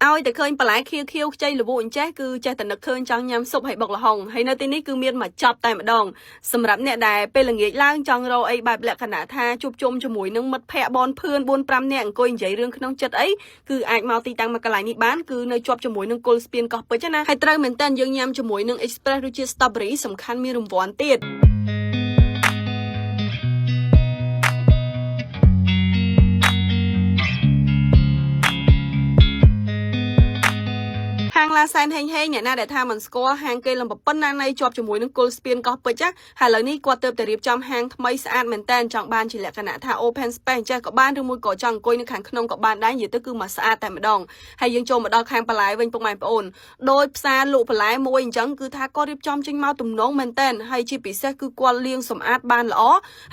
ឲ្យតែឃើញបន្លែខៀវខ្ចីល្វក់អញ្ចេះគឺចេះតែនឹកឃើញចង់ញ៉ាំស៊ុបហើយបុកល្ហុងហើយនៅទីនេះគឺមានមកចប់តែម្ដងសម្រាប់អ្នកដែលពេលល្ងាចឡើងចង់រកអីបែបលក្ខណៈថាជួបជុំជាមួយនឹងមិត្តភ័ក្តិបនភឿន4 5នាក់អង្គុយនិយាយរឿងក្នុងចិត្តអីគឺអាចមកទីតាំងមកកន្លែងនេះបានគឺនៅជាប់ជាមួយនឹងគល់ស្ពានកោះពេជ្រណាហើយត្រូវមែនតើយើងញ៉ាំជាមួយនឹង Express ឬជា Strawberry សំខាន់មានរង្វាន់ទៀតហាងឡាសែនហេងអ្នកណាដែលថាមិនស្គាល់ហាងគេលំប៉ុណ្ណាណៃជាប់ជាមួយនឹងគល់ស្ពានកោះពេជ្រហើយឥឡូវនេះគាត់ទៅរៀបចំហាងថ្មីស្អាតមែនតើចង់បានជាលក្ខណៈថា open space ចេះក៏បានឬមួយក៏ចង់អង្គុយនៅខាងក្នុងក៏បានដែរនិយាយទៅគឺមកស្អាតតែម្ដងហើយយើងចូលមកដល់ខាងបន្លែវិញពុកម៉ែបងប្អូនដោយផ្សារលក់បន្លែមួយអញ្ចឹងគឺថាគាត់រៀបចំចេញមកទំនងមែនតើហើយជាពិសេសគឺគាត់លាងសម្អាតបានល្អ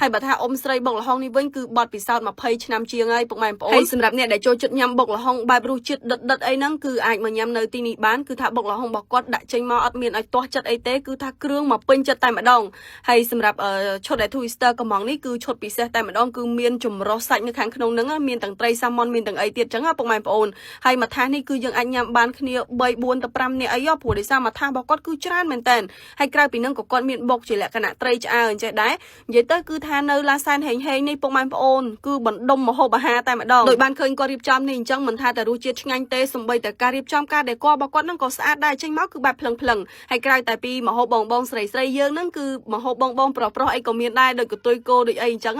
ហើយបើថាអ៊ំស្រីបុកល្ហុងនេះវិញគឺបត់ពិសោធន៍20ឆ្នាំជាងហើយពុកម៉ែបងប្អូនហើយសម្រាប់អ្នកដែលចូលចិត្តញ៉ាំបុកល្ហុងបែបរសជាតិដិតអីហ្នឹងគឺអាចមកញ៉ាំនៅទីនេះបានគឺថាបុកល្ហុងរបស់គាត់ដាក់ចេញមកអត់មានឲ្យទាស់ចិត្តអីទេគឺថាគ្រឿងមកពេញចិត្តតែម្ដងហើយសម្រាប់ឈុតដែល Twister កំងនេះគឺឈុតពិសេសតែម្ដងគឺមានចម្រោះសាច់នៅខាងក្នុងហ្នឹងមានទាំងត្រីសាម៉ុនមានទាំងអីទៀតចឹងពុកម៉ែបងប្អូនហើយមួយថាសនេះគឺយើងអាចញ៉ាំបានគ្នា3 4ទៅ5នាក់អីព្រោះដោយសារមួយថាសរបស់គាត់គឺច្រើនមែនតើហើយក្រៅពីហ្នឹងក៏គាត់មានបុកជាលក្ខណៈត្រីឆ្អើរអញ្ចេះដែរនិយាយទៅគឺថានៅឡាសែនហេងនេះពុកម៉ែបងប្អូនគឺបណ្ដុំម្ហូបអាហារតែម្ដងដោយបានឃើញគាត់រៀបចំនេះអញ្ចឹងមិនថាតែរសជាតិឆ្ងាញ់ទេសូម្បីតែការរៀបចំការដេករបស់គាត់ហ្នឹងក៏ស្អាតដែរចេញមកគឺបែបភ្លឹងហើយក្រៅតែពីម្ហូបបងស្រីយើងហ្នឹងគឺម្ហូបបងប្រុសអីក៏មានដែរដូចកតុយគោដូចអីអញ្ចឹង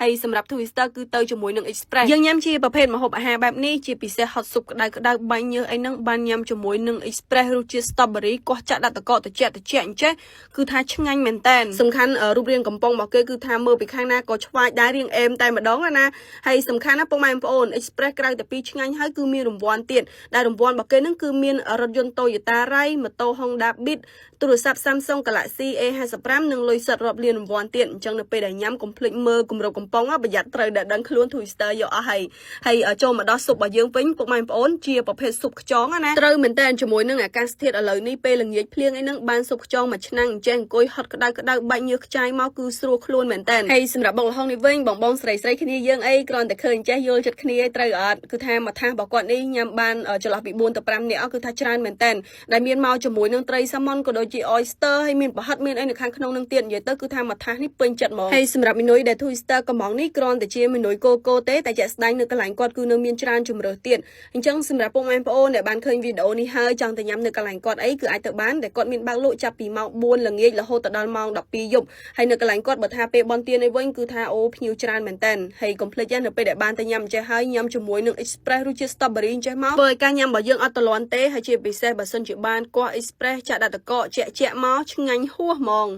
ហើយសម្រាប់ Twister គឺទៅជាមួយនឹង Express យើងញ៉ាំជាប្រភេទម្ហូបអាហារបែបនេះជាពិសេស hot soup ក្តៅបាញ់ញើសអីហ្នឹងបានញ៉ាំជាមួយនឹង Express រសជាតិ Strawberry កោះចាក់ដាក់តកត្រជាក់អញ្ចេះគឺថាឆ្ងាញ់មែនតើសំខាន់រូបរាងកំប៉ុងរបស់គេគឺថាមើលពីខាងណាក៏ឆ្វាចដែររាងអេមតែម្ដងណាហើយសំខាន់ណាពុកម៉ែបងប្អូន Express ក្រៅតែពីឆ្ងាញ់ហើយគឺមានរង្វាន់ទៀតដែលរង្វាន់របស់គេហ្នឹងគឺមានរថយន្ត Toyota Ray ម៉ូតូ Honda Beat ទូរស័ព្ទ Samsung Galaxy A55 និងលុយសិតរាប់លានរង្វាន់ទៀតអញ្ចឹងនៅពេលដែលញ៉ាំកុំភ្លេចមើលគម្របកំប៉ុងប្រយ័ត្នត្រូវដែលដឹងខ្លួន Twister យកអស់ហើយចូលមកដល់ស៊ុបរបស់យើងវិញពុកម៉ែបងប្អូនជាប្រភេទស៊ុបខ្យងណាត្រូវមែនតើជាមួយនឹងអាកាសធាតុឥឡូវនេះពេលល្ងាចភ្លៀងអីហ្នឹងបានស៊ុបខ្យងមួយឆ្នាំអញ្ចឹងអង្គុយហត់ក្តៅបាច់ញើសខ្ចាយមកគឺស្រួលខ្លួនមែនតើហើយសម្រាប់បុកល្ហុងនេះវិញបងស្រីគ្នាយើងអីគ្រាន់តែឃើញចេះយល់ចិត្តគ្នាឯងត្រូវអត់គឺថាមួយថាសរបស់គាត់នេះញ៉ាំបានចន្លោះពី4ទៅ5នាក់គឺថាច្រើនមែនតើដែលមានមកជាមួយនឹងត្រីសាម៉ុនក៏ដូចជា oyster ហើយមានប្រហិតមានអីនៅខាងក្នុងនឹងទៀតនិយាយទៅគឺថាមួយថាសនេះពេញចិត្តហ្មងហើយសម្រាប់មីនុយដែល Twister កំងនេះគ្រាន់តែជាមីនុយកូទេតែជាក់ស្ដែងនៅកន្លែងគាត់គឺនៅមានច្រើនជម្រើសទៀតអញ្ចឹងសម្រាប់ពុកម៉ែបងប្អូនដែលបានឃើញវីដេអូនេះហើយចង់ទៅញ៉ាំនៅកន្លែងគាត់អីគឺអាចទៅបានតែគាត់មានបើកលក់ចាប់ពីម៉ោង4ល្ងាចរហូតដល់ម៉ោង12យប់ហើយនៅកន្លែងគាត់បើថាពេលបន់ទានអីវិញគឺថាអូភ្ញៀវច្រើនមែនតើហើយកុំភ្លេចនៅពេលដែលបានទៅញ៉ាំចេះហើយញ៉ាំជាមួយនឹង Express ឬជា Strawberry ចេះមកធ្វើឲ្យការញ៉ាំរបស់យើងអត់តលន់ទេហើយជាពិសេសបើសិនជាបានកោះ Express ចាក់ដាក់តកជាក់មកឆ្ងាញ់ហួសហ្មង